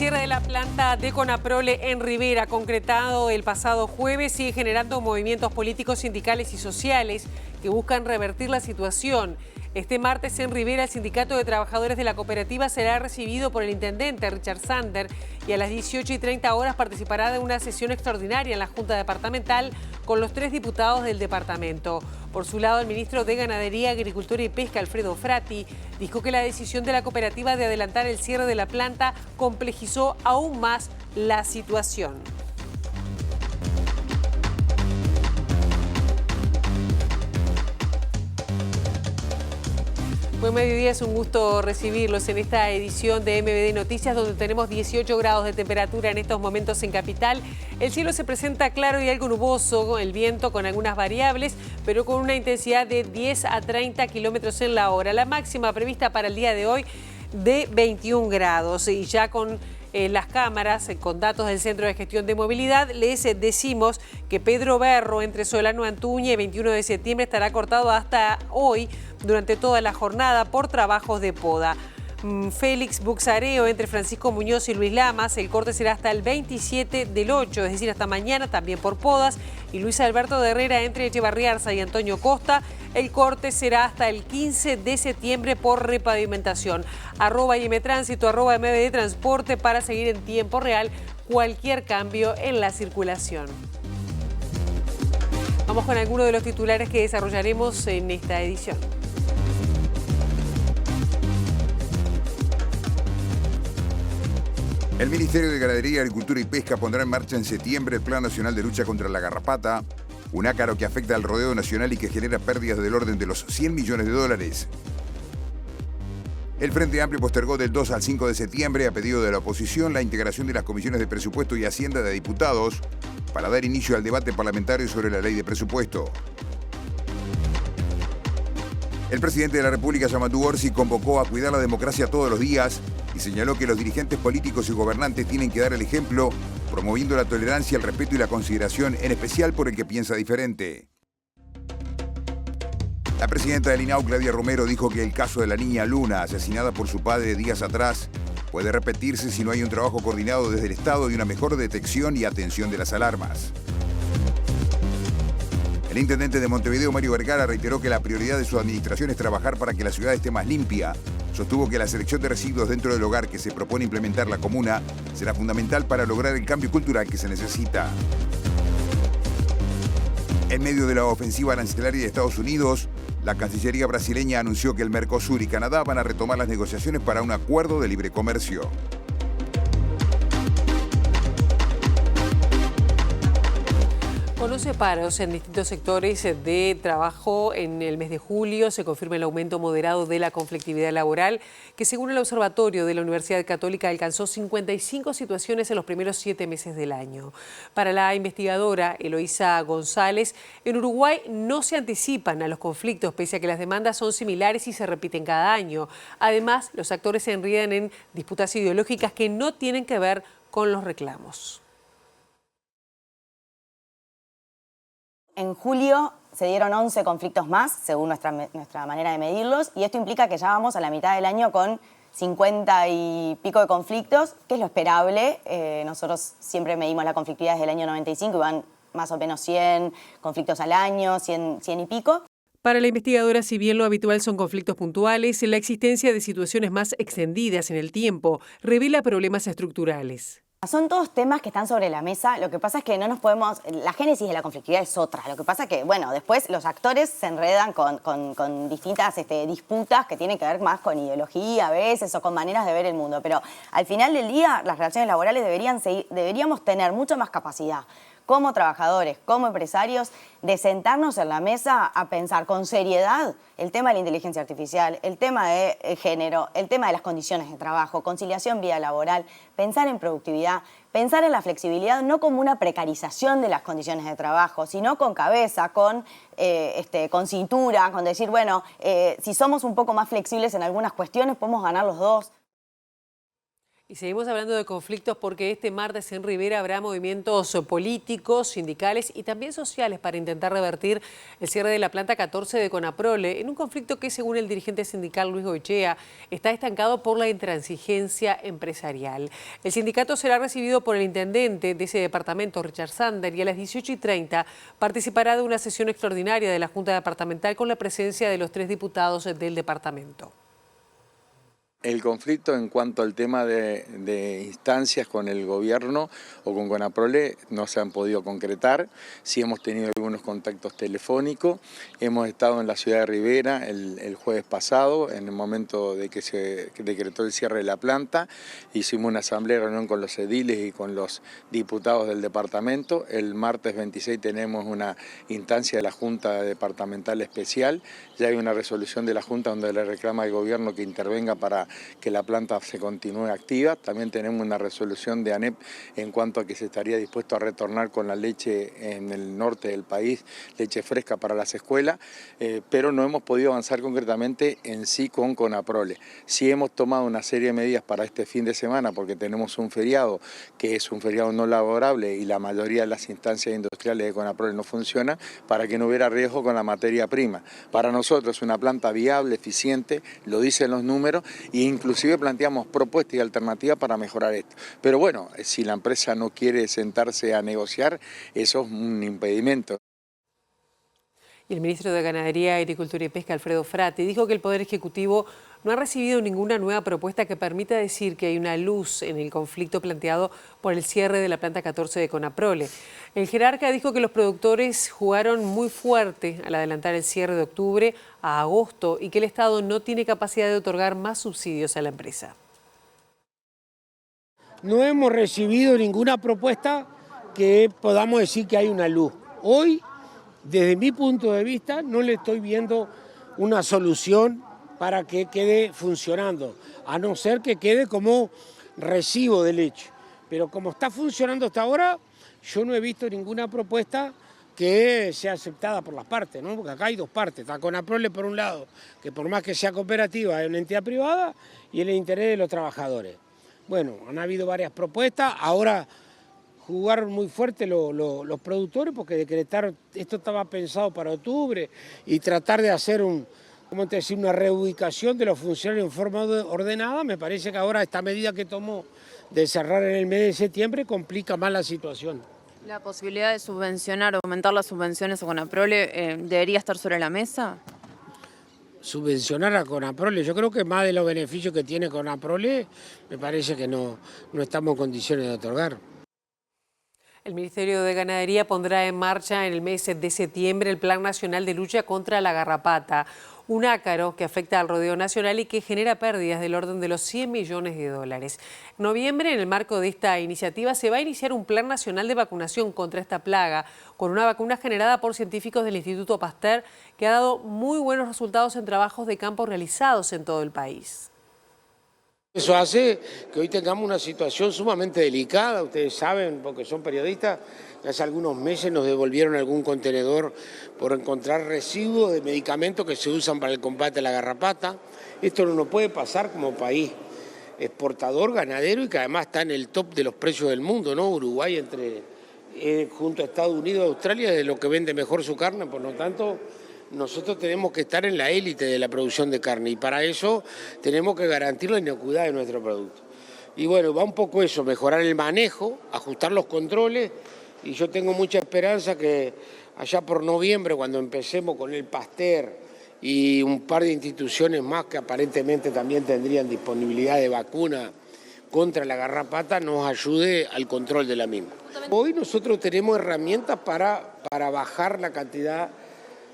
cierre de la planta de Conaprole en Rivera, concretado el pasado jueves, sigue generando movimientos políticos, sindicales y sociales que buscan revertir la situación. Este martes en Rivera, el Sindicato de Trabajadores de la Cooperativa será recibido por el intendente Richard Sander y a las 18:30 participará de una sesión extraordinaria en la Junta Departamental con los 3 diputados del departamento. Por su lado, el ministro de Ganadería, Agricultura y Pesca, Alfredo Frati, dijo que la decisión de la cooperativa de adelantar el cierre de la planta complejizó aún más la situación. Buen mediodía, es un gusto recibirlos en esta edición de MBD Noticias, donde tenemos 18 grados de temperatura en estos momentos en Capital. El cielo se presenta claro y algo nuboso, el viento con algunas variables, pero con una intensidad de 10 a 30 kilómetros en la hora. La máxima prevista para el día de hoy de 21 grados y ya con las cámaras, con datos del Centro de Gestión de Movilidad, les decimos que Pedro Berro entre Solano Antuña y 21 de septiembre estará cortado hasta hoy durante toda la jornada por trabajos de poda. Félix Buxareo entre Francisco Muñoz y Luis Lamas, el corte será hasta el 27 del 8, es decir, hasta mañana, también por podas. Y Luis Alberto de Herrera entre Echevarriarza y Antonio Costa, el corte será hasta el 15 de septiembre por repavimentación. @IMTránsito, @MBD Transporte para seguir en tiempo real cualquier cambio en la circulación. Vamos con algunos de los titulares que desarrollaremos en esta edición. El Ministerio de Ganadería, Agricultura y Pesca pondrá en marcha en septiembre el Plan Nacional de Lucha contra la Garrapata, un ácaro que afecta al rodeo nacional y que genera pérdidas del orden de los 100 millones de dólares. El Frente Amplio postergó del 2 al 5 de septiembre, a pedido de la oposición, la integración de las comisiones de Presupuesto y Hacienda de diputados para dar inicio al debate parlamentario sobre la ley de presupuesto. El presidente de la República, Yamandu Orsi, convocó a cuidar la democracia todos los días y señaló que los dirigentes políticos y gobernantes tienen que dar el ejemplo, promoviendo la tolerancia, el respeto y la consideración, en especial por el que piensa diferente. La presidenta del INAU, Claudia Romero, dijo que el caso de la niña Luna, asesinada por su padre días atrás, puede repetirse si no hay un trabajo coordinado desde el Estado y una mejor detección y atención de las alarmas. El intendente de Montevideo, Mario Vergara, reiteró que la prioridad de su administración es trabajar para que la ciudad esté más limpia. Sostuvo que la selección de residuos dentro del hogar que se propone implementar la comuna será fundamental para lograr el cambio cultural que se necesita. En medio de la ofensiva arancelaria de Estados Unidos, la Cancillería brasileña anunció que el Mercosur y Canadá van a retomar las negociaciones para un acuerdo de libre comercio. Conoce paros en distintos sectores de trabajo en el mes de julio. Se confirma el aumento moderado de la conflictividad laboral, que según el Observatorio de la Universidad Católica alcanzó 55 situaciones en los primeros 7 meses del año. Para la investigadora Eloísa González, en Uruguay no se anticipan a los conflictos, pese a que las demandas son similares y se repiten cada año. Además, los actores se enredan en disputas ideológicas que no tienen que ver con los reclamos. En julio se dieron 11 conflictos más, según nuestra manera de medirlos, y esto implica que ya vamos a la mitad del año con 50 y pico de conflictos, que es lo esperable. Nosotros siempre medimos la conflictividad desde el año 95 y van más o menos 100 conflictos al año, 100 y pico. Para la investigadora, si bien lo habitual son conflictos puntuales, la existencia de situaciones más extendidas en el tiempo revela problemas estructurales. Son todos temas que están sobre la mesa. Lo que pasa es que no nos podemos... La génesis de la conflictividad es otra. Lo que pasa es que, bueno, después los actores se enredan con distintas disputas que tienen que ver más con ideología a veces o con maneras de ver el mundo. Pero al final del día, las relaciones laborales deberíamos tener mucha más capacidad como trabajadores, como empresarios, de sentarnos en la mesa a pensar con seriedad el tema de la inteligencia artificial, el tema de género, el tema de las condiciones de trabajo, conciliación vida laboral, pensar en productividad, pensar en la flexibilidad no como una precarización de las condiciones de trabajo, sino con cabeza, con cintura, con decir, bueno, si somos un poco más flexibles en algunas cuestiones, podemos ganar los dos. Y seguimos hablando de conflictos porque este martes en Rivera habrá movimientos políticos, sindicales y también sociales para intentar revertir el cierre de la planta 14 de Conaprole en un conflicto que, según el dirigente sindical Luis Goichea, está estancado por la intransigencia empresarial. El sindicato será recibido por el intendente de ese departamento, Richard Sander, y a las 18:30 participará de una sesión extraordinaria de la Junta Departamental con la presencia de los 3 diputados del departamento. El conflicto en cuanto al tema de instancias con el gobierno o con Conaprole no se han podido concretar. Sí hemos tenido algunos contactos telefónicos. Hemos estado en la ciudad de Rivera el jueves pasado, en el momento de que se decretó el cierre de la planta. Hicimos una asamblea de reunión con los ediles y con los diputados del departamento. El martes 26 tenemos una instancia de la Junta Departamental Especial. Ya hay una resolución de la Junta donde le reclama al gobierno que intervenga para que la planta se continúe activa. También tenemos una resolución de ANEP en cuanto a que se estaría dispuesto a retornar con la leche en el norte del país, leche fresca para las escuelas, pero no hemos podido avanzar concretamente en sí con Conaprole. Sí hemos tomado una serie de medidas para este fin de semana porque tenemos un feriado que es un feriado no laborable y la mayoría de las instancias industriales de Conaprole no funcionan para que no hubiera riesgo con la materia prima. Para nosotros es una planta viable, eficiente, lo dicen los números, e inclusive planteamos propuestas y alternativas para mejorar esto. Pero bueno, si la empresa no quiere sentarse a negociar, eso es un impedimento. Y el ministro de Ganadería, Agricultura y Pesca, Alfredo Frati, dijo que el Poder Ejecutivo no ha recibido ninguna nueva propuesta que permita decir que hay una luz en el conflicto planteado por el cierre de la planta 14 de Conaprole. El jerarca dijo que los productores jugaron muy fuerte al adelantar el cierre de octubre a agosto y que el Estado no tiene capacidad de otorgar más subsidios a la empresa. No hemos recibido ninguna propuesta que podamos decir que hay una luz. Hoy, desde mi punto de vista, no le estoy viendo una solución para que quede funcionando, a no ser que quede como recibo de leche. Pero como está funcionando hasta ahora, yo no he visto ninguna propuesta que sea aceptada por las partes, ¿no? Porque acá hay 2 partes, está Conaprole por un lado, que por más que sea cooperativa es una entidad privada, y el interés de los trabajadores. Bueno, han habido varias propuestas, ahora jugaron muy fuerte los productores porque decretaron, esto estaba pensado para octubre, y tratar de hacer una reubicación de los funcionarios en forma ordenada. Me parece que ahora esta medida que tomó de cerrar en el mes de septiembre complica más la situación. ¿La posibilidad de subvencionar o aumentar las subvenciones a Conaprole debería estar sobre la mesa? Subvencionar a Conaprole, yo creo que más de los beneficios que tiene Conaprole, me parece que no estamos en condiciones de otorgar. El Ministerio de Ganadería pondrá en marcha en el mes de septiembre el Plan Nacional de Lucha contra la Garrapata, un ácaro que afecta al rodeo nacional y que genera pérdidas del orden de los 100 millones de dólares. En noviembre, en el marco de esta iniciativa, se va a iniciar un plan nacional de vacunación contra esta plaga, con una vacuna generada por científicos del Instituto Pasteur, que ha dado muy buenos resultados en trabajos de campo realizados en todo el país. Eso hace que hoy tengamos una situación sumamente delicada. Ustedes saben, porque son periodistas, que hace algunos meses nos devolvieron algún contenedor por encontrar residuos de medicamentos que se usan para el combate a la garrapata. Esto no nos puede pasar como país exportador, ganadero, y que además está en el top de los precios del mundo, ¿no? Uruguay junto a Estados Unidos y Australia es de lo que vende mejor su carne, por lo tanto nosotros tenemos que estar en la élite de la producción de carne, y para eso tenemos que garantir la inocuidad de nuestro producto. Y bueno, va un poco eso, mejorar el manejo, ajustar los controles, y yo tengo mucha esperanza que allá por noviembre, cuando empecemos con el Pasteur y un par de instituciones más que aparentemente también tendrían disponibilidad de vacuna contra la garrapata, nos ayude al control de la misma. Hoy nosotros tenemos herramientas para bajar la cantidad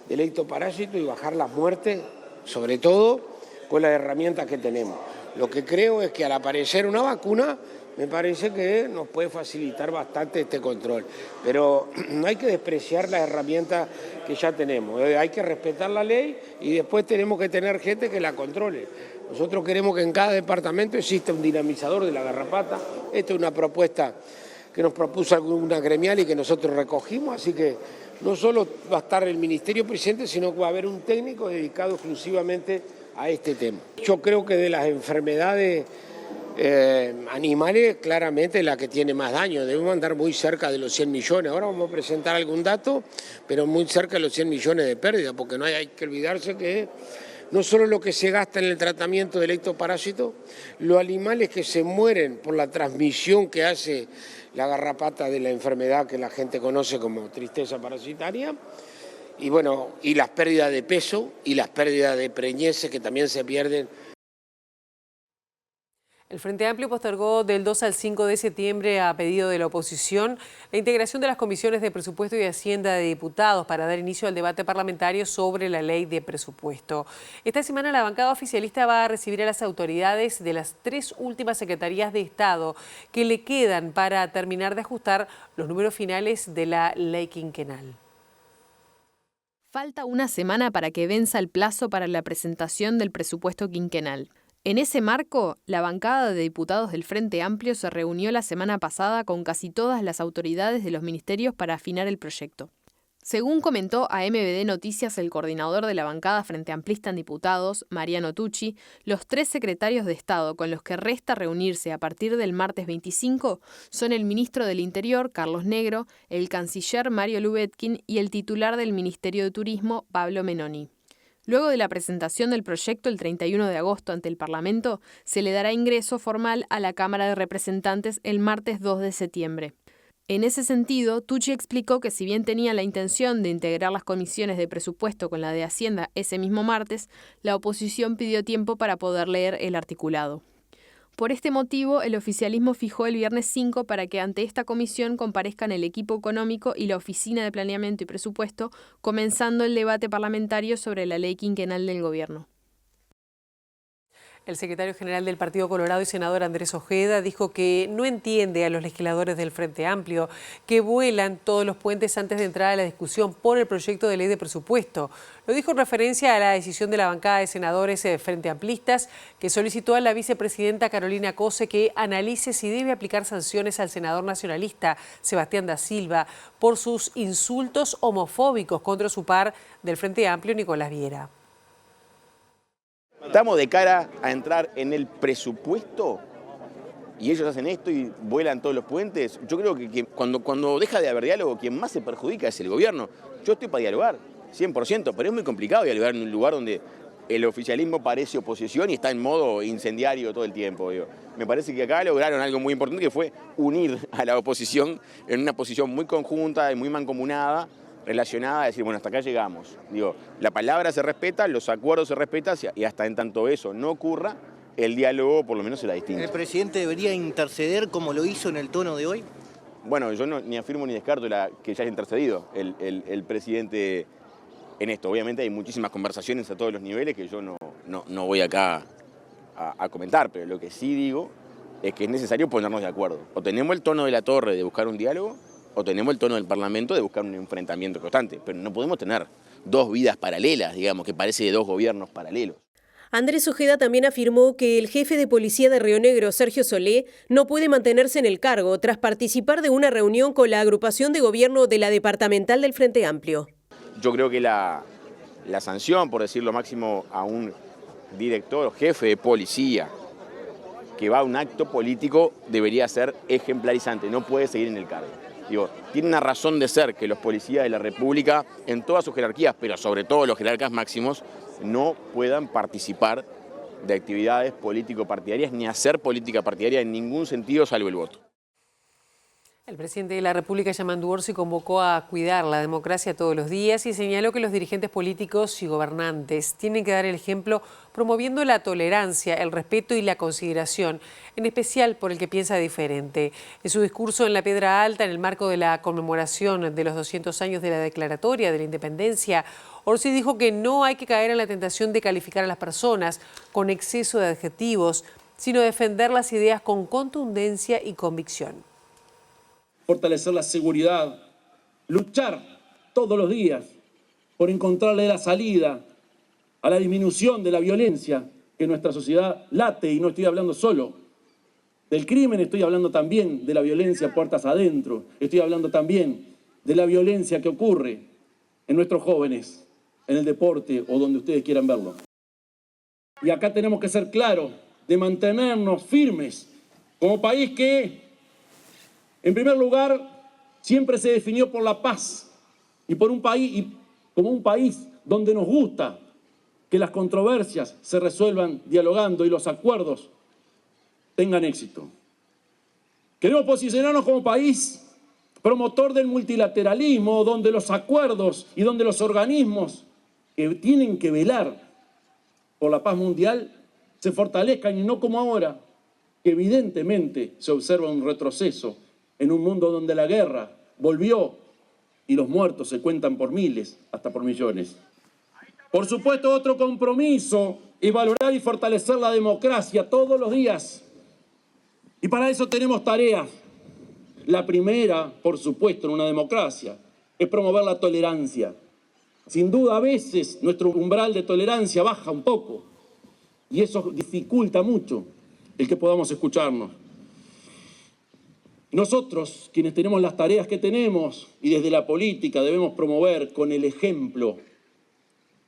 del ectoparásito y bajar las muertes, sobre todo con las herramientas que tenemos. Lo que creo es que al aparecer una vacuna, me parece que nos puede facilitar bastante este control. Pero no hay que despreciar las herramientas que ya tenemos. Hay que respetar la ley y después tenemos que tener gente que la controle. Nosotros queremos que en cada departamento exista un dinamizador de la garrapata. Esta es una propuesta que nos propuso alguna gremial y que nosotros recogimos, así que no solo va a estar el Ministerio presente, sino que va a haber un técnico dedicado exclusivamente a este tema. Yo creo que de las enfermedades Animales, claramente la que tiene más daño. Debemos andar muy cerca de los 100 millones. Ahora vamos a presentar algún dato, pero muy cerca de los 100 millones de pérdidas, porque no hay que olvidarse que no solo lo que se gasta en el tratamiento del ectoparásito, los animales que se mueren por la transmisión que hace la garrapata de la enfermedad que la gente conoce como tristeza parasitaria, y bueno, y las pérdidas de peso y las pérdidas de preñeces que también se pierden. El Frente Amplio postergó del 2 al 5 de septiembre, a pedido de la oposición, la integración de las comisiones de Presupuesto y Hacienda de Diputados para dar inicio al debate parlamentario sobre la ley de presupuesto. Esta semana la bancada oficialista va a recibir a las autoridades de las 3 últimas secretarías de Estado que le quedan para terminar de ajustar los números finales de la ley quinquenal. Falta una semana para que venza el plazo para la presentación del presupuesto quinquenal. En ese marco, la bancada de diputados del Frente Amplio se reunió la semana pasada con casi todas las autoridades de los ministerios para afinar el proyecto. Según comentó a MBD Noticias el coordinador de la bancada Frente Amplista en Diputados, Mariano Tucci, los 3 secretarios de Estado con los que resta reunirse a partir del martes 25 son el ministro del Interior, Carlos Negro, el canciller Mario Lubetkin y el titular del Ministerio de Turismo, Pablo Menoni. Luego de la presentación del proyecto el 31 de agosto ante el Parlamento, se le dará ingreso formal a la Cámara de Representantes el martes 2 de septiembre. En ese sentido, Tucci explicó que si bien tenía la intención de integrar las comisiones de presupuesto con la de Hacienda ese mismo martes, la oposición pidió tiempo para poder leer el articulado. Por este motivo, el oficialismo fijó el viernes 5 para que ante esta comisión comparezcan el equipo económico y la Oficina de Planeamiento y Presupuesto, comenzando el debate parlamentario sobre la ley quinquenal del gobierno. El secretario general del Partido Colorado y senador Andrés Ojeda dijo que no entiende a los legisladores del Frente Amplio que vuelan todos los puentes antes de entrar a la discusión por el proyecto de ley de presupuesto. Lo dijo en referencia a la decisión de la bancada de senadores Frente Amplistas, que solicitó a la vicepresidenta Carolina Cose que analice si debe aplicar sanciones al senador nacionalista Sebastián da Silva por sus insultos homofóbicos contra su par del Frente Amplio, Nicolás Viera. Estamos de cara a entrar en el presupuesto y ellos hacen esto y vuelan todos los puentes. Yo creo que cuando deja de haber diálogo, quien más se perjudica es el gobierno. Yo estoy para dialogar, 100%, pero es muy complicado dialogar en un lugar donde el oficialismo parece oposición y está en modo incendiario todo el tiempo. Digo. Me parece que acá lograron algo muy importante, que fue unir a la oposición en una posición muy conjunta y muy mancomunada, relacionada a decir, bueno, hasta acá llegamos. Digo, la palabra se respeta, los acuerdos se respetan y hasta en tanto eso no ocurra, el diálogo por lo menos será distinto. ¿El presidente debería interceder como lo hizo en el tono de hoy? Bueno, yo ni afirmo ni descarto que ya haya intercedido el presidente en esto. Obviamente hay muchísimas conversaciones a todos los niveles que yo no voy acá a comentar, pero lo que sí digo es que es necesario ponernos de acuerdo. O tenemos el tono de la torre de buscar un diálogo, o tenemos el tono del Parlamento de buscar un enfrentamiento constante, pero no podemos tener 2 vidas paralelas, digamos, que parece de 2 gobiernos paralelos. Andrés Ojeda también afirmó que el jefe de policía de Río Negro, Sergio Solé, no puede mantenerse en el cargo tras participar de una reunión con la agrupación de gobierno de la departamental del Frente Amplio. Yo creo que la sanción, por decirlo máximo, a un director o jefe de policía que va a un acto político debería ser ejemplarizante, no puede seguir en el cargo. Digo, tiene una razón de ser que los policías de la República, en todas sus jerarquías, pero sobre todo los jerarcas máximos, no puedan participar de actividades político-partidarias ni hacer política partidaria en ningún sentido salvo el voto. El presidente de la República, Yamandu Orsi, convocó a cuidar la democracia todos los días y señaló que los dirigentes políticos y gobernantes tienen que dar el ejemplo promoviendo la tolerancia, el respeto y la consideración, en especial por el que piensa diferente. En su discurso en la Piedra Alta, en el marco de la conmemoración de los 200 años de la Declaratoria de la Independencia, Orsi dijo que no hay que caer en la tentación de calificar a las personas con exceso de adjetivos, sino defender las ideas con contundencia y convicción. Fortalecer la seguridad, luchar todos los días por encontrarle la salida a la disminución de la violencia que en nuestra sociedad late, y no estoy hablando solo del crimen, estoy hablando también de la violencia puertas adentro, estoy hablando también de la violencia que ocurre en nuestros jóvenes, en el deporte o donde ustedes quieran verlo. Y acá tenemos que ser claros de mantenernos firmes como país que, en primer lugar, siempre se definió por la paz y como un país donde nos gusta que las controversias se resuelvan dialogando y los acuerdos tengan éxito. Queremos posicionarnos como país promotor del multilateralismo, donde los acuerdos y donde los organismos que tienen que velar por la paz mundial se fortalezcan y no como ahora, que evidentemente se observa un retroceso en un mundo donde la guerra volvió y los muertos se cuentan por miles, hasta por millones. Por supuesto, otro compromiso es valorar y fortalecer la democracia todos los días. Y para eso tenemos tareas. La primera, por supuesto, en una democracia, es promover la tolerancia. Sin duda, a veces nuestro umbral de tolerancia baja un poco y eso dificulta mucho el que podamos escucharnos. Nosotros, quienes tenemos las tareas que tenemos y desde la política debemos promover con el ejemplo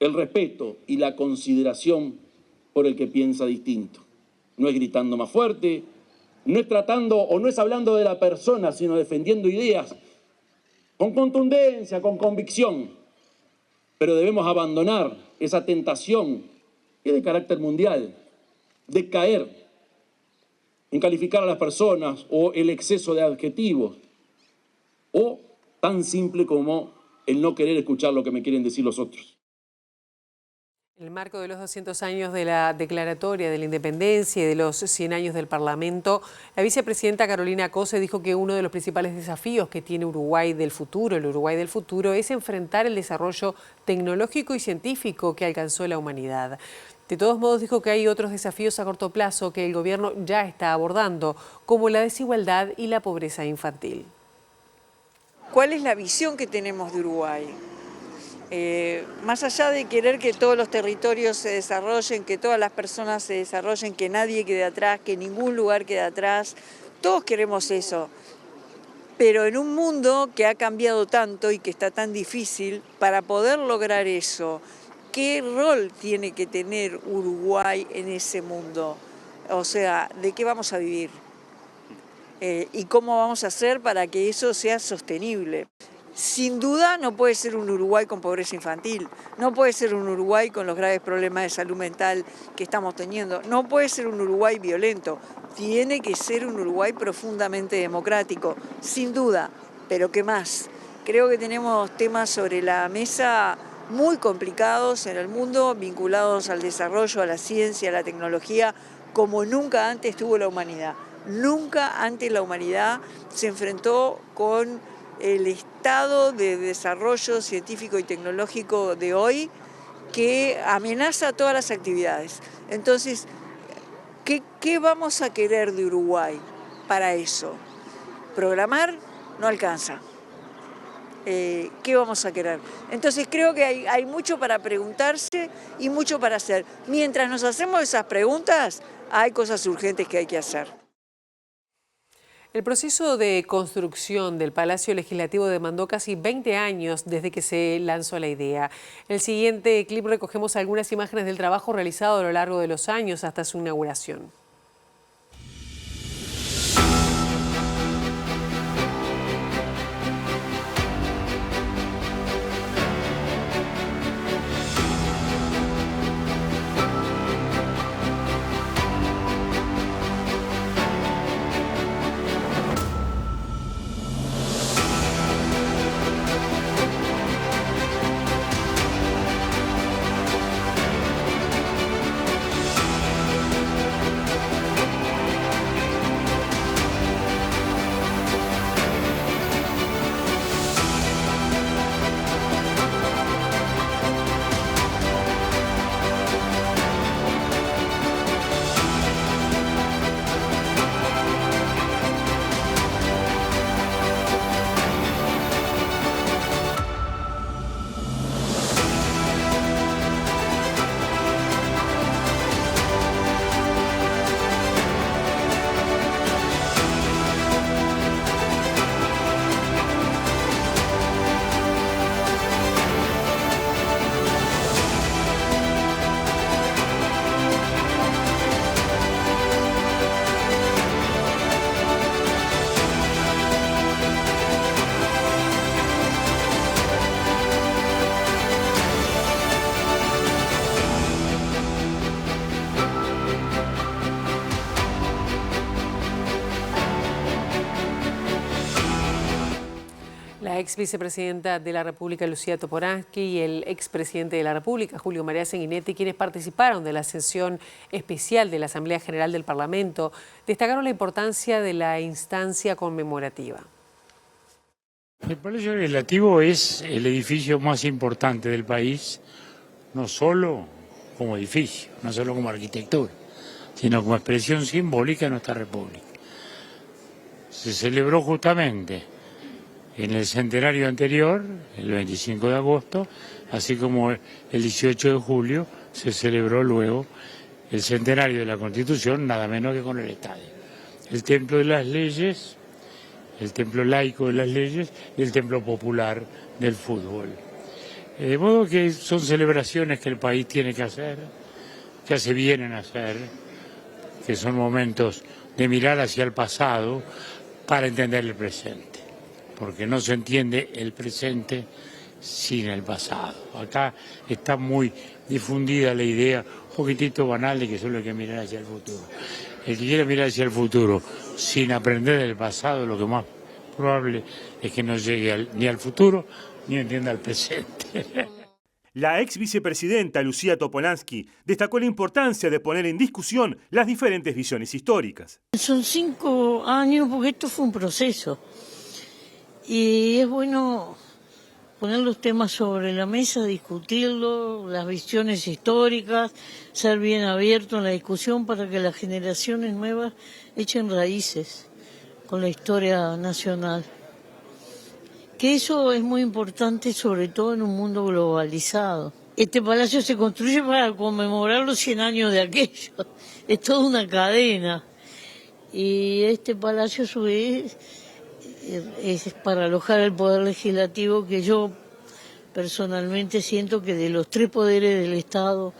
el respeto y la consideración por el que piensa distinto. No es gritando más fuerte, no es tratando o no es hablando de la persona, sino defendiendo ideas con contundencia, con convicción. Pero debemos abandonar esa tentación que es de carácter mundial, de caer en calificar a las personas o el exceso de adjetivos, o tan simple como el no querer escuchar lo que me quieren decir los otros. En el marco de los 200 años de la Declaratoria de la Independencia y de los 100 años del Parlamento, la vicepresidenta Carolina Cose dijo que uno de los principales desafíos que tiene Uruguay del futuro, el Uruguay del futuro, es enfrentar el desarrollo tecnológico y científico que alcanzó la humanidad. De todos modos, dijo que hay otros desafíos a corto plazo que el gobierno ya está abordando, como la desigualdad y la pobreza infantil. ¿Cuál es la visión que tenemos de Uruguay? Más allá de querer que todos los territorios se desarrollen, que todas las personas se desarrollen, que nadie quede atrás, que ningún lugar quede atrás, todos queremos eso. Pero en un mundo que ha cambiado tanto y que está tan difícil, para poder lograr eso, ¿qué rol tiene que tener Uruguay en ese mundo? O sea, ¿de qué vamos a vivir? ¿Y cómo vamos a hacer para que eso sea sostenible? Sin duda no puede ser un Uruguay con pobreza infantil, no puede ser un Uruguay con los graves problemas de salud mental que estamos teniendo, no puede ser un Uruguay violento, tiene que ser un Uruguay profundamente democrático, sin duda, pero ¿qué más? Creo que tenemos temas sobre la mesa muy complicados en el mundo, vinculados al desarrollo, a la ciencia, a la tecnología, como nunca antes tuvo la humanidad. Nunca antes la humanidad se enfrentó con el estado de desarrollo científico y tecnológico de hoy que amenaza todas las actividades. Entonces, ¿qué vamos a querer de Uruguay para eso? Programar no alcanza. ¿Qué vamos a querer? Entonces creo que hay mucho para preguntarse y mucho para hacer. Mientras nos hacemos esas preguntas, hay cosas urgentes que hay que hacer. El proceso de construcción del Palacio Legislativo demandó casi 20 años desde que se lanzó la idea. En el siguiente clip recogemos algunas imágenes del trabajo realizado a lo largo de los años hasta su inauguración. La ex vicepresidenta de la República, Lucía Topolansky, y el expresidente de la República, Julio María Sanguinetti, quienes participaron de la sesión especial de la Asamblea General del Parlamento, destacaron la importancia de la instancia conmemorativa. El Palacio Legislativo es el edificio más importante del país, no solo como edificio, no solo como arquitectura, sino como expresión simbólica de nuestra República. Se celebró justamente en el centenario anterior, el 25 de agosto, así como el 18 de julio, se celebró luego el centenario de la Constitución, nada menos que con el estadio. El templo de las leyes, el templo laico de las leyes y el templo popular del fútbol. De modo que son celebraciones que el país tiene que hacer, que se vienen a hacer, que son momentos de mirar hacia el pasado para entender el presente, porque no se entiende el presente sin el pasado. Acá está muy difundida la idea, un poquitito banal, de que solo hay que mirar hacia el futuro. El que quiere mirar hacia el futuro sin aprender del pasado, lo que más probable es que no llegue ni al futuro ni entienda el presente. La ex vicepresidenta Lucía Topolansky destacó la importancia de poner en discusión las diferentes visiones históricas. Son 5 años porque esto fue un proceso y es bueno poner los temas sobre la mesa, discutirlo, las visiones históricas, ser bien abierto en la discusión para que las generaciones nuevas echen raíces con la historia nacional. Que eso es muy importante, sobre todo en un mundo globalizado. Este palacio se construye para conmemorar los 100 años de aquello. Es toda una cadena. Y este palacio, a su vez, es para alojar el poder legislativo, que yo personalmente siento que de los 3 poderes del Estado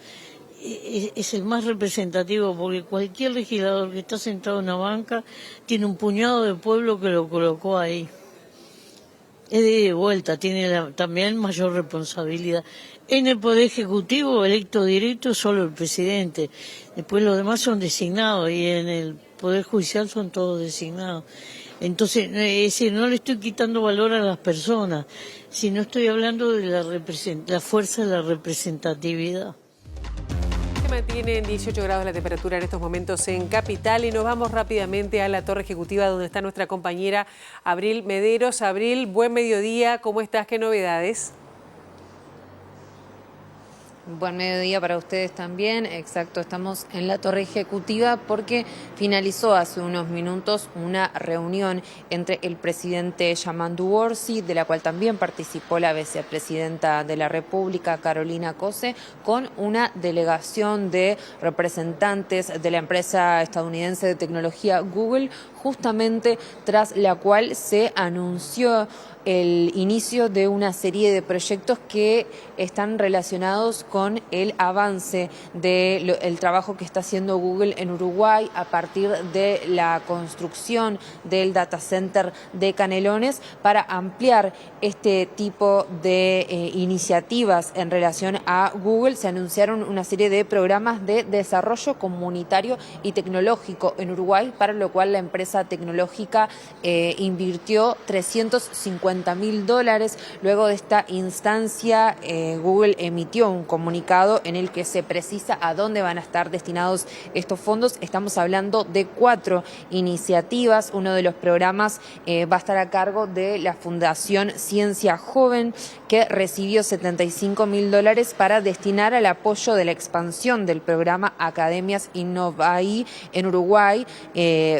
es el más representativo, porque cualquier legislador que está sentado en una banca tiene un puñado de pueblo que lo colocó ahí. Es de vuelta, tiene también mayor responsabilidad. En el Poder Ejecutivo, electo directo, solo el presidente. Después los demás son designados y en el Poder Judicial son todos designados. Entonces, es decir, no le estoy quitando valor a las personas, sino estoy hablando de la fuerza de la representatividad. Se mantiene en 18 grados la temperatura en estos momentos en Capital y nos vamos rápidamente a la Torre Ejecutiva donde está nuestra compañera Abril Mederos. Abril, buen mediodía, ¿cómo estás? ¿Qué novedades? Buen mediodía para ustedes también. Exacto, estamos en la Torre Ejecutiva porque finalizó hace unos minutos una reunión entre el presidente Yamandu Orsi, de la cual también participó la vicepresidenta de la República, Carolina Cose, con una delegación de representantes de la empresa estadounidense de tecnología Google, justamente tras la cual se anunció el inicio de una serie de proyectos que están relacionados con el avance del trabajo que está haciendo Google en Uruguay a partir de la construcción del data center de Canelones para ampliar este tipo de iniciativas en relación a Google. Se anunciaron una serie de programas de desarrollo comunitario y tecnológico en Uruguay, para lo cual la empresa tecnológica invirtió $350.000. Luego de esta instancia, Google emitió un comunicado en el que se precisa a dónde van a estar destinados estos fondos. Estamos hablando de 4 iniciativas. Uno de los programas va a estar a cargo de la Fundación Ciencia Joven, que recibió $75.000 para destinar al apoyo de la expansión del programa Academias Innovaí en Uruguay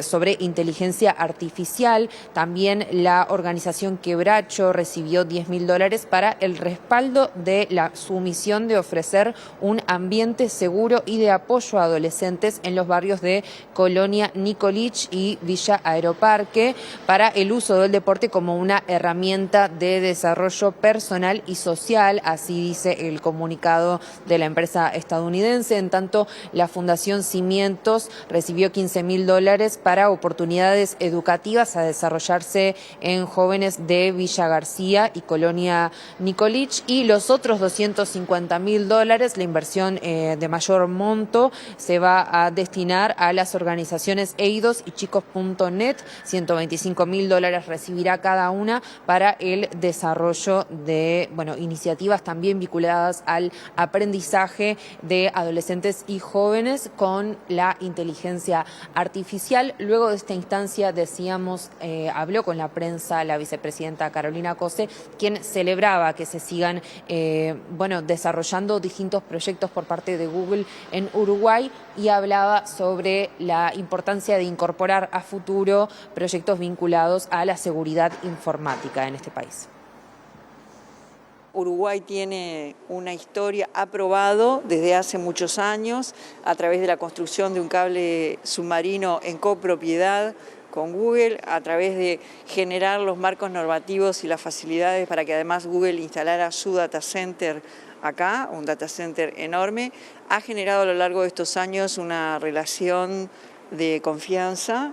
sobre inteligencia artificial. También la organización Quebracho recibió $10.000 para el respaldo de su misión de ofrecer un ambiente seguro y de apoyo a adolescentes en los barrios de Colonia Nicolich y Villa Aeroparque, para el uso del deporte como una herramienta de desarrollo personal y social, así dice el comunicado de la empresa estadounidense. En tanto, la Fundación Cimientos recibió $15.000 para oportunidades unidades educativas a desarrollarse en jóvenes de Villa García y Colonia Nicolich, y los otros $250.000, la inversión de mayor monto, se va a destinar a las organizaciones EIDOS y Chicos.net. $125.000 recibirá cada una para el desarrollo de iniciativas también vinculadas al aprendizaje de adolescentes y jóvenes con la inteligencia artificial. Luego de esta instancia, decíamos, habló con la prensa la vicepresidenta Carolina Cose, quien celebraba que se sigan desarrollando distintos proyectos por parte de Google en Uruguay, y hablaba sobre la importancia de incorporar a futuro proyectos vinculados a la seguridad informática en este país. Uruguay tiene una historia, ha probado desde hace muchos años a través de la construcción de un cable submarino en copropiedad con Google, a través de generar los marcos normativos y las facilidades para que además Google instalara su data center acá, un data center enorme. Ha generado a lo largo de estos años una relación de confianza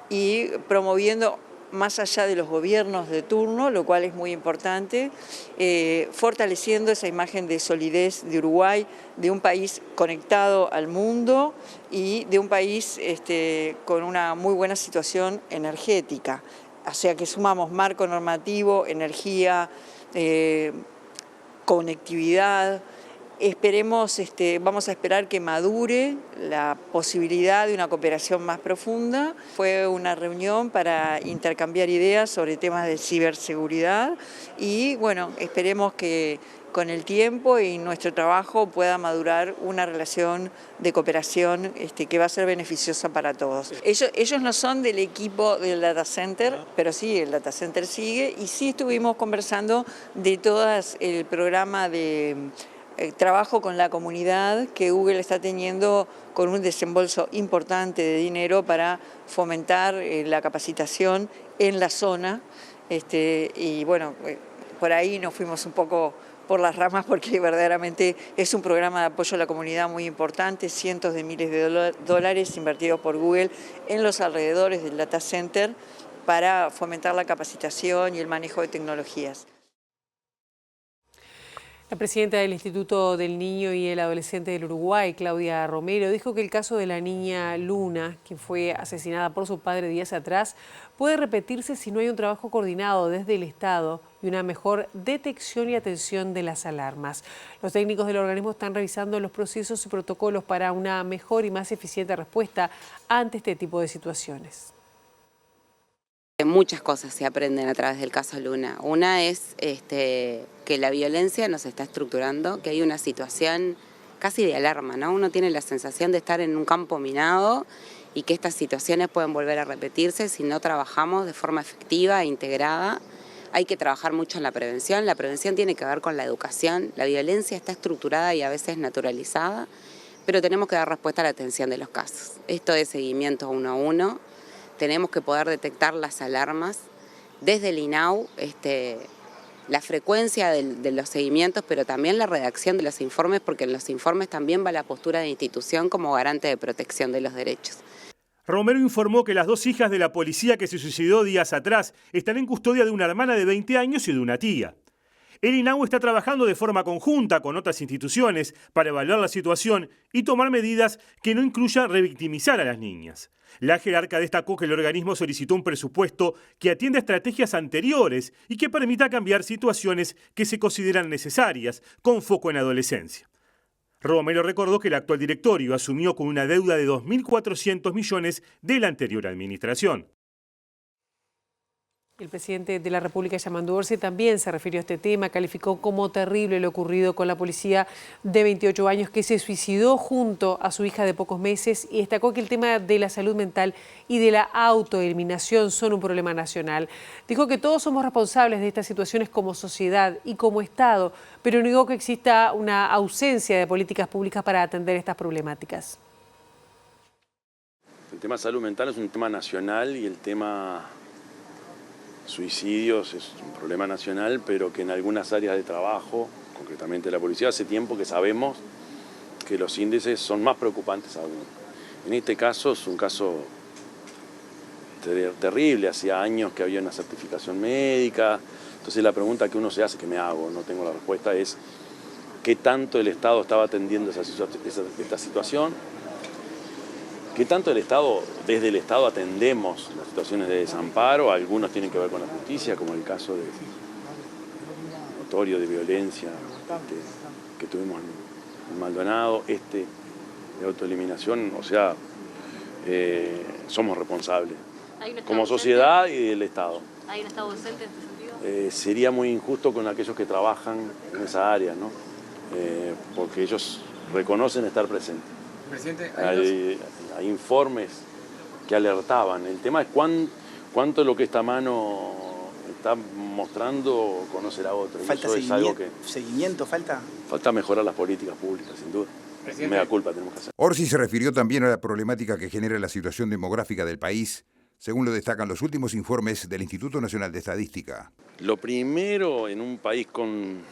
y promoviendo más allá de los gobiernos de turno, lo cual es muy importante, fortaleciendo esa imagen de solidez de Uruguay, de un país conectado al mundo y de un país con una muy buena situación energética. O sea que sumamos marco normativo, energía, conectividad. Esperemos, vamos a esperar que madure la posibilidad de una cooperación más profunda. Fue una reunión para intercambiar ideas sobre temas de ciberseguridad y esperemos que con el tiempo y nuestro trabajo pueda madurar una relación de cooperación que va a ser beneficiosa para todos. Ellos no son del equipo del data center, pero sí, el data center sigue, y sí estuvimos conversando de todo el programa de trabajo con la comunidad que Google está teniendo, con un desembolso importante de dinero para fomentar la capacitación en la zona. Por ahí nos fuimos un poco por las ramas porque verdaderamente es un programa de apoyo a la comunidad muy importante, cientos de miles de dólares invertidos por Google en los alrededores del data center para fomentar la capacitación y el manejo de tecnologías. La presidenta del Instituto del Niño y el Adolescente del Uruguay, Claudia Romero, dijo que el caso de la niña Luna, quien fue asesinada por su padre días atrás, puede repetirse si no hay un trabajo coordinado desde el Estado y una mejor detección y atención de las alarmas. Los técnicos del organismo están revisando los procesos y protocolos para una mejor y más eficiente respuesta ante este tipo de situaciones. Muchas cosas se aprenden a través del caso Luna. Una es que la violencia nos está estructurando, que hay una situación casi de alarma, ¿no? Uno tiene la sensación de estar en un campo minado y que estas situaciones pueden volver a repetirse si no trabajamos de forma efectiva e integrada. Hay que trabajar mucho en la prevención. La prevención tiene que ver con la educación. La violencia está estructurada y a veces naturalizada, pero tenemos que dar respuesta a la atención de los casos. Esto es seguimiento 1 a 1. Tenemos que poder detectar las alarmas desde el INAU, la frecuencia de los seguimientos, pero también la redacción de los informes, porque en los informes también va la postura de institución como garante de protección de los derechos. Romero informó que las 2 hijas de la policía que se suicidó días atrás están en custodia de una hermana de 20 años y de una tía. El INAU está trabajando de forma conjunta con otras instituciones para evaluar la situación y tomar medidas que no incluyan revictimizar a las niñas. La jerarca destacó que el organismo solicitó un presupuesto que atienda estrategias anteriores y que permita cambiar situaciones que se consideran necesarias, con foco en adolescencia. Romero recordó que el actual directorio asumió con una deuda de 2.400 millones de la anterior administración. El presidente de la República, Yamandu Orsi, también se refirió a este tema, calificó como terrible lo ocurrido con la policía de 28 años que se suicidó junto a su hija de pocos meses, y destacó que el tema de la salud mental y de la autoeliminación son un problema nacional. Dijo que todos somos responsables de estas situaciones como sociedad y como Estado, pero negó que exista una ausencia de políticas públicas para atender estas problemáticas. El tema salud mental es un tema nacional y el tema suicidios es un problema nacional, pero que en algunas áreas de trabajo, concretamente la policía, hace tiempo que sabemos que los índices son más preocupantes aún. En este caso es un caso terrible, hacía años que había una certificación médica. Entonces la pregunta que uno se hace, que me hago, no tengo la respuesta, es ¿qué tanto el Estado estaba atendiendo esta situación? ¿Qué tanto desde el Estado atendemos las situaciones de desamparo? Algunos tienen que ver con la justicia, como el caso de notorio de violencia que tuvimos en Maldonado, de autoeliminación, o sea, somos responsables como sociedad y del Estado. ¿Hay un Estado decente en este sentido? Sería muy injusto con aquellos que trabajan en esa área, ¿no? Porque ellos reconocen estar presentes. Presidente, hay informes que alertaban. El tema es cuánto de lo que esta mano está mostrando conoce la otra. ¿Falta seguimiento? Falta mejorar las políticas públicas, sin duda. Mea culpa tenemos que hacer. Orsi se refirió también a la problemática que genera la situación demográfica del país, según lo destacan los últimos informes del Instituto Nacional de Estadística. Lo primero en un país con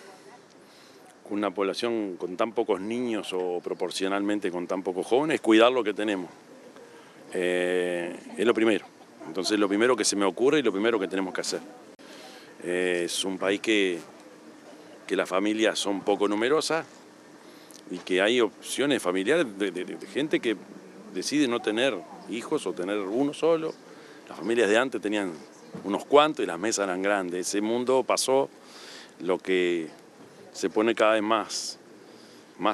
una población con tan pocos niños o proporcionalmente con tan pocos jóvenes es cuidar lo que tenemos. Es lo primero. Entonces lo primero que se me ocurre y lo primero que tenemos que hacer. Es un país que las familias son poco numerosas y que hay opciones familiares de gente que decide no tener hijos o tener uno solo. Las familias de antes tenían unos cuantos y las mesas eran grandes. Ese mundo pasó. Lo que se pone cada vez más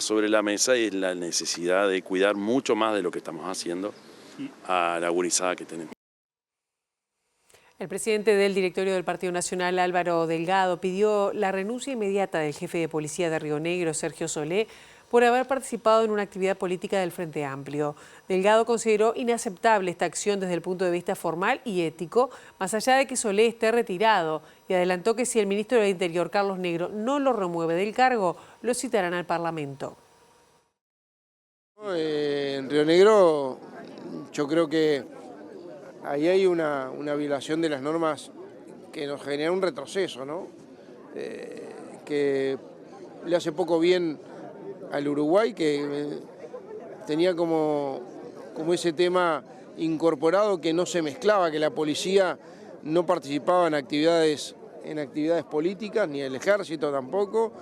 sobre la mesa es la necesidad de cuidar mucho más de lo que estamos haciendo a la gurizada que tenemos. El presidente del directorio del Partido Nacional, Álvaro Delgado, pidió la renuncia inmediata del jefe de policía de Río Negro, Sergio Solé, por haber participado en una actividad política del Frente Amplio. Delgado consideró inaceptable esta acción desde el punto de vista formal y ético, más allá de que Solé esté retirado, y adelantó que si el ministro del Interior, Carlos Negro, no lo remueve del cargo, lo citarán al Parlamento. En Río Negro yo creo que ahí hay una violación de las normas que nos genera un retroceso, ¿no? Que le hace poco bien al Uruguay, que tenía como ese tema incorporado que no se mezclaba, que la policía no participaba en actividades políticas, ni el ejército tampoco.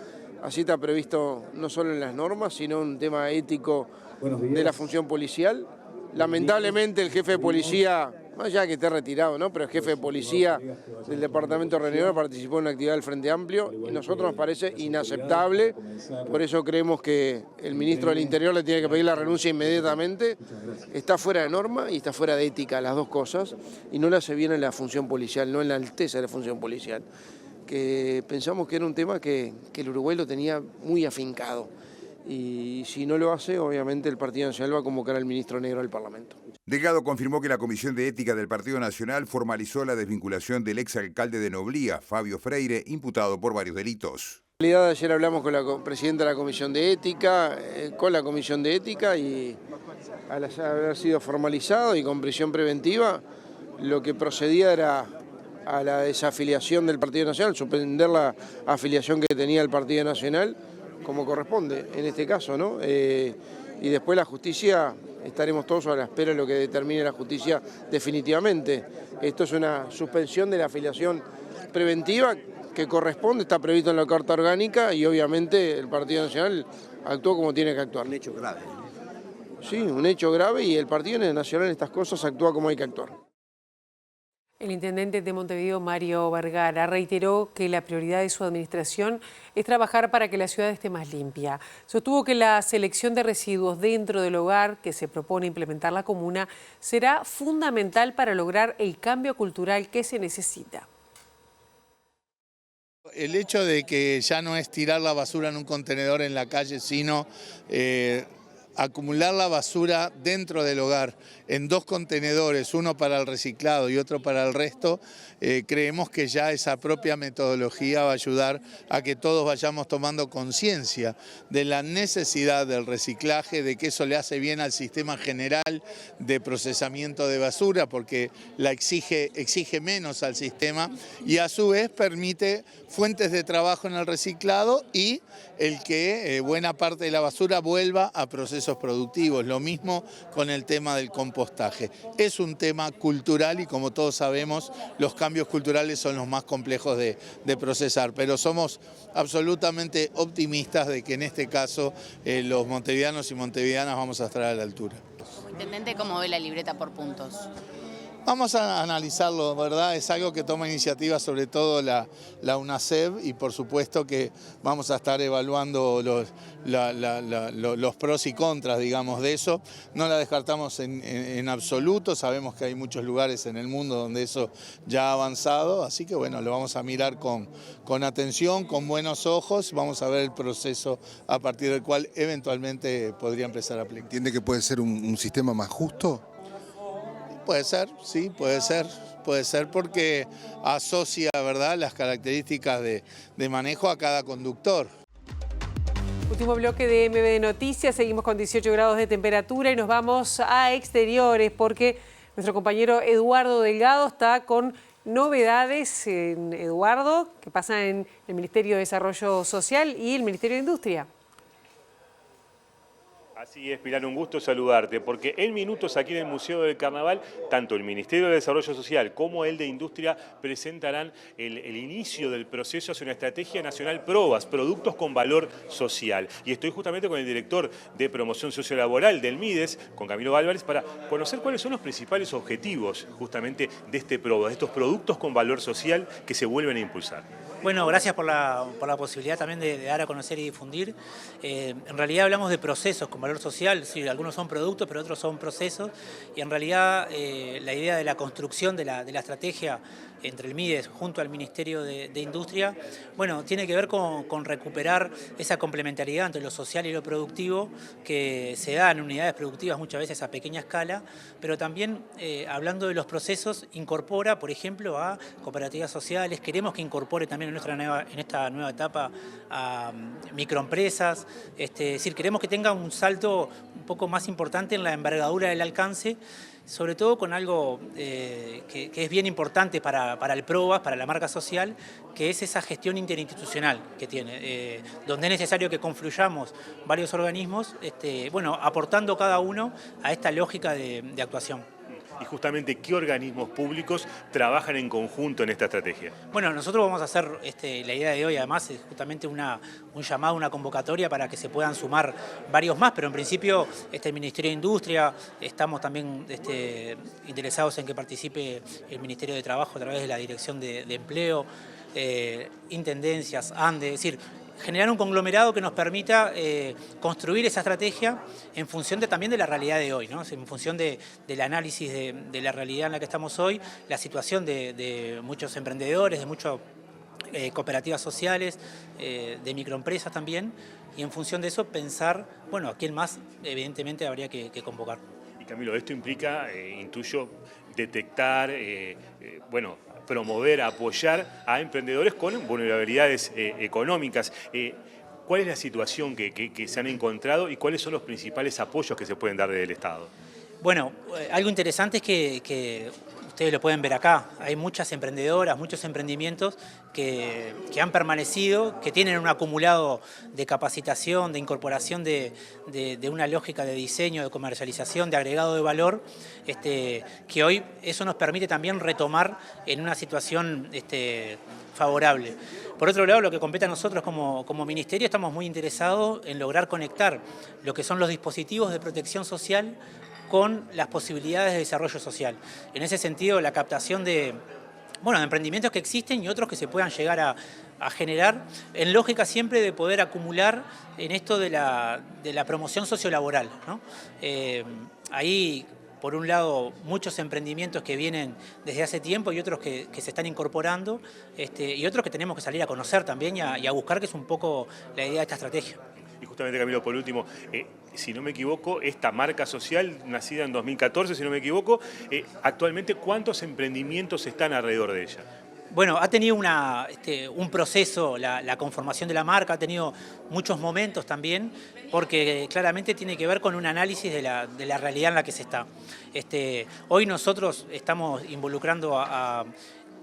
Así está previsto no solo en las normas, sino un tema ético de la función policial. Lamentablemente el jefe de policía, más allá que esté retirado, ¿no? Pero el jefe de policía del departamento de Río Negro participó en una actividad del Frente Amplio y a nosotros nos parece inaceptable. Por eso creemos que el ministro del Interior le tiene que pedir la renuncia inmediatamente. Está fuera de norma y está fuera de ética, las dos cosas, y no le hace bien en la función policial, no en la alteza de la función policial. Que pensamos que era un tema que el Uruguay lo tenía muy afincado. Y si no lo hace, obviamente el Partido Nacional va a convocar al ministro Negro al Parlamento. Delgado confirmó que la Comisión de Ética del Partido Nacional formalizó la desvinculación del exalcalde de Noblía, Fabio Freire, imputado por varios delitos. En realidad ayer hablamos con la presidenta de la Comisión de Ética, y al haber sido formalizado y con prisión preventiva, lo que procedía era a la desafiliación del Partido Nacional, suspender la afiliación que tenía el Partido Nacional, como corresponde en este caso, ¿no? Y después la justicia, estaremos todos a la espera de lo que determine la justicia definitivamente. Esto es una suspensión de la afiliación preventiva que corresponde, está previsto en la Carta Orgánica y obviamente el Partido Nacional actuó como tiene que actuar. Un hecho grave. Sí, un hecho grave y el Partido Nacional en estas cosas actúa como hay que actuar. El intendente de Montevideo, Mario Vergara, reiteró que la prioridad de su administración es trabajar para que la ciudad esté más limpia. Sostuvo que la selección de residuos dentro del hogar que se propone implementar la comuna será fundamental para lograr el cambio cultural que se necesita. El hecho de que ya no es tirar la basura en un contenedor en la calle, sino acumular la basura dentro del hogar en dos contenedores, uno para el reciclado y otro para el resto, creemos que ya esa propia metodología va a ayudar a que todos vayamos tomando conciencia de la necesidad del reciclaje, de que eso le hace bien al sistema general de procesamiento de basura, porque la exige menos al sistema y a su vez permite fuentes de trabajo en el reciclado y el que buena parte de la basura vuelva a proceso procesos productivos. Lo mismo con el tema del compostaje. Es un tema cultural y como todos sabemos, los cambios culturales son los más complejos de procesar, pero somos absolutamente optimistas de que en este caso los montevideanos y montevideanas vamos a estar a la altura. Como intendente, ¿cómo ve la libreta por puntos? Vamos a analizarlo, ¿verdad? Es algo que toma iniciativa sobre todo la UNACEB y por supuesto que vamos a estar evaluando los pros y contras, digamos, de eso. No la descartamos en absoluto, sabemos que hay muchos lugares en el mundo donde eso ya ha avanzado, así que bueno, lo vamos a mirar con atención, con buenos ojos, vamos a ver el proceso a partir del cual eventualmente podría empezar a aplicar. ¿Entiende que puede ser un sistema más justo? Puede ser, sí, puede ser porque asocia, ¿verdad?, las características de manejo a cada conductor. Último bloque de MBD Noticias, seguimos con 18 grados de temperatura y nos vamos a exteriores porque nuestro compañero Eduardo Delgado está con novedades. Eduardo, que pasa en el Ministerio de Desarrollo Social y el Ministerio de Industria. Así es, Pilar, un gusto saludarte, porque en minutos aquí en el Museo del Carnaval, tanto el Ministerio de Desarrollo Social como el de Industria presentarán el inicio del proceso hacia una estrategia nacional PROVAS, Productos con Valor Social. Y estoy justamente con el director de Promoción Sociolaboral del MIDES, con Camilo Álvarez, para conocer cuáles son los principales objetivos justamente de este PROVAS, de estos productos con valor social que se vuelven a impulsar. Bueno, gracias por la posibilidad también de dar a conocer y difundir. En realidad hablamos de procesos con valor social, sí, algunos son productos, pero otros son procesos. Y en realidad la idea de la construcción de la estrategia entre el MIDES junto al Ministerio de Industria, bueno, tiene que ver con recuperar esa complementariedad entre lo social y lo productivo que se da en unidades productivas muchas veces a pequeña escala, pero también hablando de los procesos incorpora, por ejemplo, a cooperativas sociales. Queremos que incorpore también en esta nueva etapa a microempresas, es decir, queremos que tenga un salto un poco más importante en la envergadura del alcance, sobre todo con algo que es bien importante para el PROVAS, para la marca social, que es esa gestión interinstitucional que tiene, donde es necesario que confluyamos varios organismos, bueno, aportando cada uno a esta lógica de actuación. Y justamente, ¿qué organismos públicos trabajan en conjunto en esta estrategia? Bueno, nosotros vamos a hacer, la idea de hoy además es justamente un llamado, una convocatoria para que se puedan sumar varios más, pero en principio el Ministerio de Industria, estamos también interesados en que participe el Ministerio de Trabajo a través de la Dirección de Empleo, Intendencias, ANDE, es decir, generar un conglomerado que nos permita construir esa estrategia en función también de la realidad de hoy, ¿no? En función del análisis de la realidad en la que estamos hoy, la situación de muchos emprendedores, de muchas cooperativas sociales, de microempresas también, y en función de eso pensar, bueno, a quién más evidentemente habría que convocar. Y Camilo, esto implica, intuyo, detectar, bueno, promover, apoyar a emprendedores con vulnerabilidades económicas. ¿Cuál es la situación que se han encontrado y cuáles son los principales apoyos que se pueden dar desde el Estado? Bueno, algo interesante es que ustedes lo pueden ver acá, hay muchas emprendedoras, muchos emprendimientos que han permanecido, que tienen un acumulado de capacitación, de incorporación de una lógica de diseño, de comercialización, de agregado de valor, que hoy eso nos permite también retomar en una situación favorable. Por otro lado, lo que compete a nosotros como ministerio, estamos muy interesados en lograr conectar lo que son los dispositivos de protección social con las posibilidades de desarrollo social. En ese sentido, la captación de emprendimientos que existen y otros que se puedan llegar a generar, en lógica siempre de poder acumular en esto de la promoción sociolaboral, ¿no? Ahí, por un lado, muchos emprendimientos que vienen desde hace tiempo y otros que se están incorporando, y otros que tenemos que salir a conocer también y a buscar, que es un poco la idea de esta estrategia. Y justamente, Camilo, por último, si no me equivoco, esta marca social, nacida en 2014, si no me equivoco, actualmente, ¿cuántos emprendimientos están alrededor de ella? Bueno, ha tenido un proceso, la conformación de la marca, ha tenido muchos momentos también, porque claramente tiene que ver con un análisis de la realidad en la que se está. Hoy nosotros estamos involucrando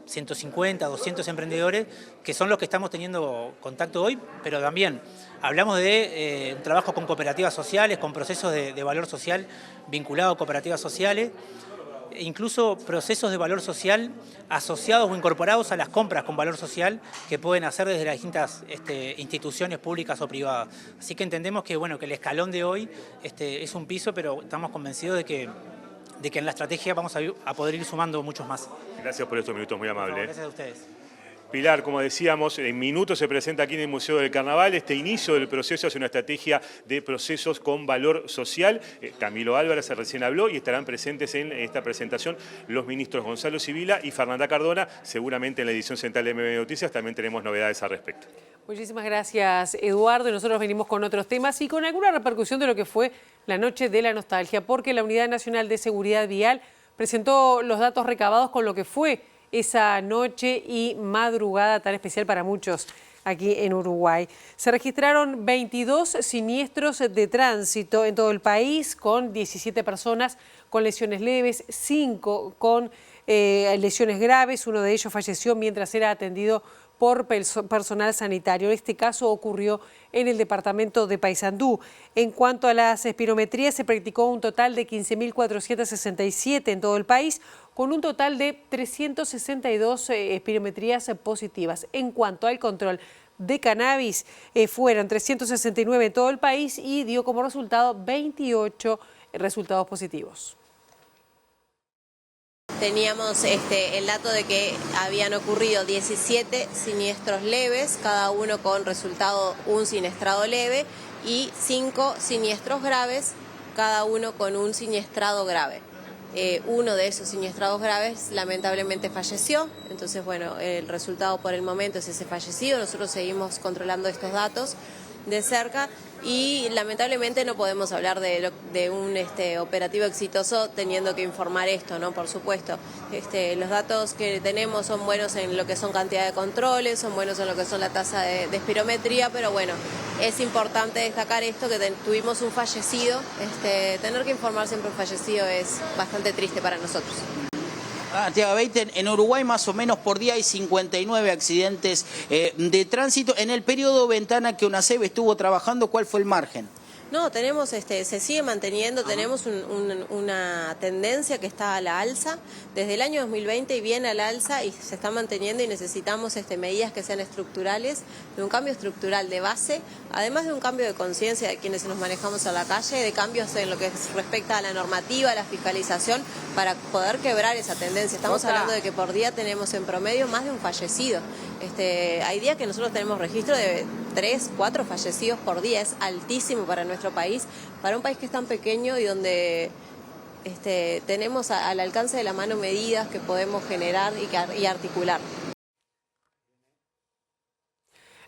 150, 200 emprendedores, que son los que estamos teniendo contacto hoy, pero también hablamos de un trabajo con cooperativas sociales, con procesos de valor social vinculados a cooperativas sociales, incluso procesos de valor social asociados o incorporados a las compras con valor social que pueden hacer desde las distintas instituciones públicas o privadas. Así que entendemos que, bueno, que el escalón de hoy es un piso, pero estamos convencidos de que en la estrategia vamos a poder ir sumando muchos más. Gracias por estos minutos, muy amable. No, gracias a ustedes. Pilar, como decíamos, en minutos se presenta aquí en el Museo del Carnaval. Este inicio del proceso es una estrategia de procesos con valor social. Camilo Álvarez recién habló y estarán presentes en esta presentación los ministros Gonzalo Sibila y Fernanda Cardona. Seguramente en la edición central de MB Noticias también tenemos novedades al respecto. Muchísimas gracias, Eduardo. Y nosotros venimos con otros temas y con alguna repercusión de lo que fue la Noche de la Nostalgia, porque la Unidad Nacional de Seguridad Vial presentó los datos recabados con lo que fue esa noche y madrugada tan especial para muchos aquí en Uruguay. Se registraron 22 siniestros de tránsito en todo el país, con 17 personas con lesiones leves, 5 con lesiones graves. Uno de ellos falleció mientras era atendido por personal sanitario. Este caso ocurrió en el departamento de Paysandú. En cuanto a las espirometrías, se practicó un total de 15.467 en todo el país, con un total de 362 espirometrías positivas. En cuanto al control de cannabis, fueron 369 en todo el país y dio como resultado 28 resultados positivos. Teníamos el dato de que habían ocurrido 17 siniestros leves, cada uno con resultado un siniestrado leve, y 5 siniestros graves, cada uno con un siniestrado grave. Uno de esos siniestrados graves lamentablemente falleció, entonces bueno, el resultado por el momento es ese fallecido. Nosotros seguimos controlando estos datos de cerca y lamentablemente no podemos hablar de un operativo exitoso teniendo que informar esto, ¿no? Por supuesto, los datos que tenemos son buenos en lo que son cantidad de controles, son buenos en lo que son la tasa de espirometría, pero bueno, es importante destacar esto, que tuvimos un fallecido. Tener que informar siempre un fallecido es bastante triste para nosotros. Tiago, en Uruguay más o menos por día hay 59 accidentes de tránsito. En el periodo ventana que UNACEB estuvo trabajando, ¿cuál fue el margen? No, tenemos, se sigue manteniendo, tenemos una tendencia que está a la alza desde el año 2020 y viene a la alza y se está manteniendo, y necesitamos medidas que sean estructurales, de un cambio estructural de base, además de un cambio de conciencia de quienes nos manejamos a la calle, de cambios en lo que respecta a la normativa, a la fiscalización, para poder quebrar esa tendencia. Estamos hablando de que por día tenemos en promedio más de un fallecido. Hay días que nosotros tenemos registro de 3, 4 fallecidos por día. Es altísimo para nuestro país, para un país que es tan pequeño y donde tenemos al alcance de la mano medidas que podemos generar y articular.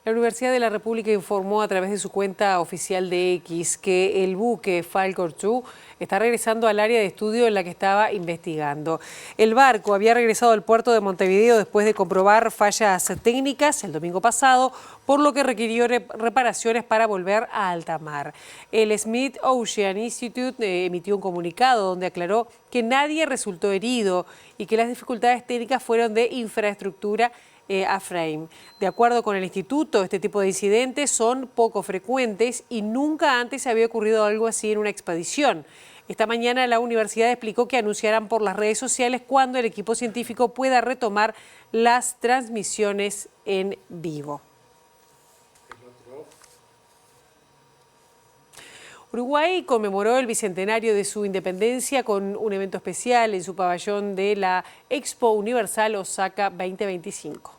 La Universidad de la República informó a través de su cuenta oficial de X que el buque Falcon 2 está regresando al área de estudio en la que estaba investigando. El barco había regresado al puerto de Montevideo después de comprobar fallas técnicas el domingo pasado, por lo que requirió reparaciones para volver a alta mar. El Smith Ocean Institute emitió un comunicado donde aclaró que nadie resultó herido y que las dificultades técnicas fueron de infraestructura A-frame. De acuerdo con el instituto, este tipo de incidentes son poco frecuentes y nunca antes había ocurrido algo así en una expedición. Esta mañana la universidad explicó que anunciarán por las redes sociales cuando el equipo científico pueda retomar las transmisiones en vivo. Uruguay conmemoró el bicentenario de su independencia con un evento especial en su pabellón de la Expo Universal Osaka 2025.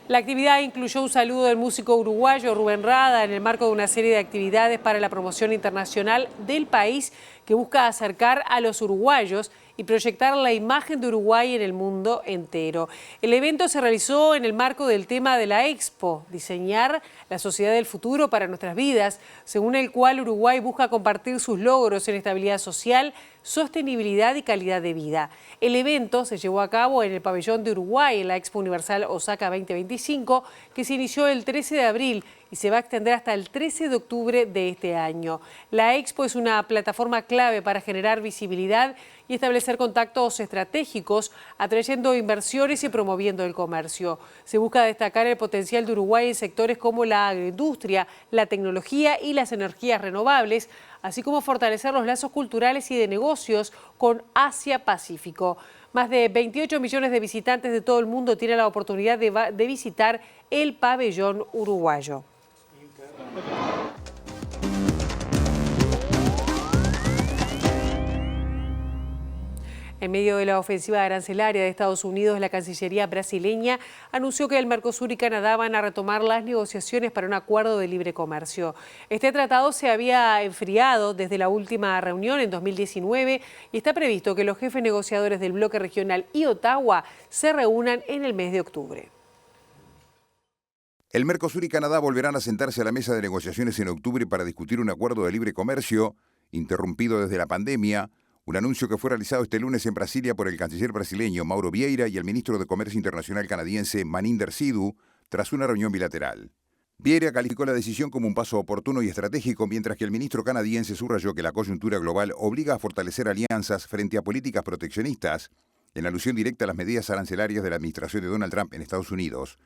La actividad incluyó un saludo del músico uruguayo Rubén Rada en el marco de una serie de actividades para la promoción internacional del país que busca acercar a los uruguayos y proyectar la imagen de Uruguay en el mundo entero. El evento se realizó en el marco del tema de la Expo, Diseñar la sociedad del futuro para nuestras vidas, según el cual Uruguay busca compartir sus logros en estabilidad social, sostenibilidad y calidad de vida. El evento se llevó a cabo en el pabellón de Uruguay en la Expo Universal Osaka 2025, que se inició el 13 de abril y se va a extender hasta el 13 de octubre de este año. La Expo es una plataforma clave para generar visibilidad y establecer contactos estratégicos, atrayendo inversiones y promoviendo el comercio. Se busca destacar el potencial de Uruguay en sectores como la agroindustria, la tecnología y las energías renovables, así como fortalecer los lazos culturales y de negocios con Asia-Pacífico. Más de 28 millones de visitantes de todo el mundo tienen la oportunidad de visitar el pabellón uruguayo. En medio de la ofensiva arancelaria de Estados Unidos, la Cancillería brasileña anunció que el Mercosur y Canadá van a retomar las negociaciones para un acuerdo de libre comercio. Este tratado se había enfriado desde la última reunión en 2019 y está previsto que los jefes negociadores del bloque regional y Ottawa se reúnan en el mes de octubre. El Mercosur y Canadá volverán a sentarse a la mesa de negociaciones en octubre para discutir un acuerdo de libre comercio, interrumpido desde la pandemia. Un anuncio que fue realizado este lunes en Brasilia por el canciller brasileño Mauro Vieira y el ministro de Comercio Internacional canadiense Maninder Sidhu tras una reunión bilateral. Vieira calificó la decisión como un paso oportuno y estratégico, mientras que el ministro canadiense subrayó que la coyuntura global obliga a fortalecer alianzas frente a políticas proteccionistas, en alusión directa a las medidas arancelarias de la administración de Donald Trump en Estados Unidos,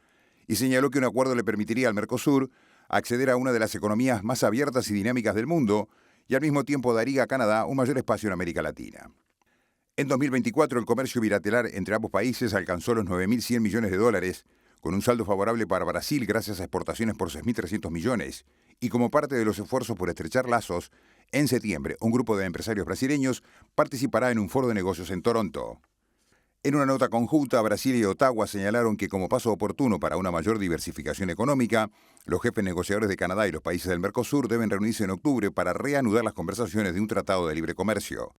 y señaló que un acuerdo le permitiría al Mercosur acceder a una de las economías más abiertas y dinámicas del mundo, y al mismo tiempo daría a Canadá un mayor espacio en América Latina. En 2024, el comercio bilateral entre ambos países alcanzó los 9.100 millones de dólares, con un saldo favorable para Brasil gracias a exportaciones por 6.300 millones, y como parte de los esfuerzos por estrechar lazos, en septiembre, un grupo de empresarios brasileños participará en un foro de negocios en Toronto. En una nota conjunta, Brasil y Ottawa señalaron que como paso oportuno para una mayor diversificación económica, los jefes negociadores de Canadá y los países del Mercosur deben reunirse en octubre para reanudar las conversaciones de un tratado de libre comercio.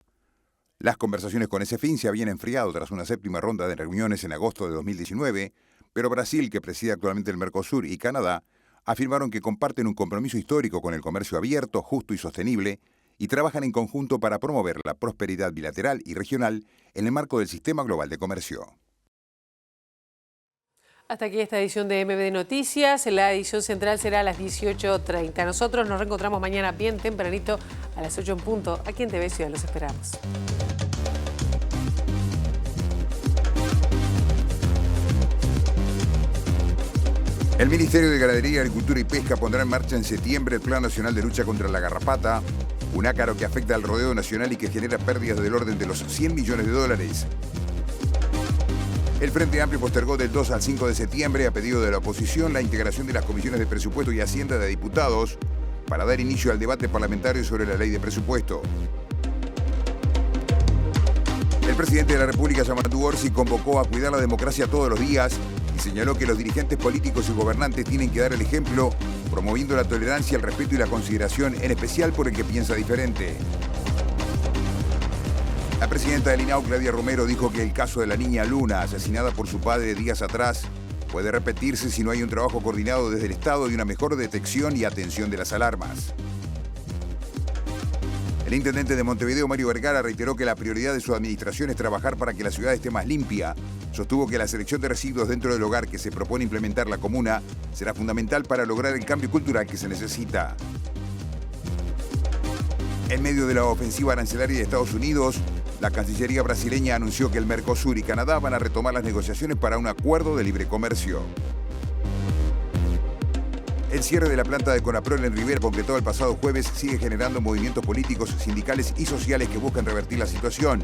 Las conversaciones con ese fin se habían enfriado tras una séptima ronda de reuniones en agosto de 2019, pero Brasil, que preside actualmente el Mercosur, y Canadá afirmaron que comparten un compromiso histórico con el comercio abierto, justo y sostenible, y trabajan en conjunto para promover la prosperidad bilateral y regional en el marco del sistema global de comercio. Hasta aquí esta edición de MBD Noticias. La edición central será a las 18:30. Nosotros nos reencontramos mañana bien tempranito a las 8 en punto. Aquí en TV Ciudad los esperamos. El Ministerio de Ganadería, Agricultura y Pesca pondrá en marcha en septiembre el Plan Nacional de Lucha contra la Garrapata, un ácaro que afecta al rodeo nacional y que genera pérdidas del orden de los 100 millones de dólares. El Frente Amplio postergó del 2 al 5 de septiembre, a pedido de la oposición, la integración de las comisiones de Presupuesto y Hacienda de diputados para dar inicio al debate parlamentario sobre la ley de presupuesto. El presidente de la República, Yamandu Orsi, convocó a cuidar la democracia todos los días y señaló que los dirigentes políticos y gobernantes tienen que dar el ejemplo, promoviendo la tolerancia, el respeto y la consideración, en especial por el que piensa diferente. La presidenta del INAU, Claudia Romero, dijo que el caso de la niña Luna, asesinada por su padre días atrás, puede repetirse si no hay un trabajo coordinado desde el Estado y una mejor detección y atención de las alarmas. El intendente de Montevideo, Mario Vergara, reiteró que la prioridad de su administración es trabajar para que la ciudad esté más limpia. Sostuvo que la selección de residuos dentro del hogar que se propone implementar la comuna será fundamental para lograr el cambio cultural que se necesita. En medio de la ofensiva arancelaria de Estados Unidos, la Cancillería brasileña anunció que el Mercosur y Canadá van a retomar las negociaciones para un acuerdo de libre comercio. El cierre de la planta de Conaprol en Rivera, concretado el pasado jueves, sigue generando movimientos políticos, sindicales y sociales que buscan revertir la situación.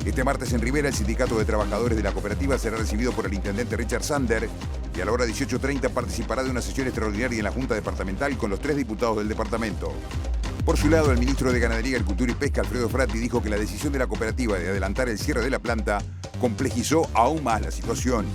Este martes en Rivera, el Sindicato de Trabajadores de la Cooperativa será recibido por el intendente Richard Sander y a la hora 18:30 participará de una sesión extraordinaria en la Junta Departamental con los 3 diputados del departamento. Por su lado, el ministro de Ganadería, Agricultura y Pesca, Alfredo Fratti, dijo que la decisión de la cooperativa de adelantar el cierre de la planta complejizó aún más la situación.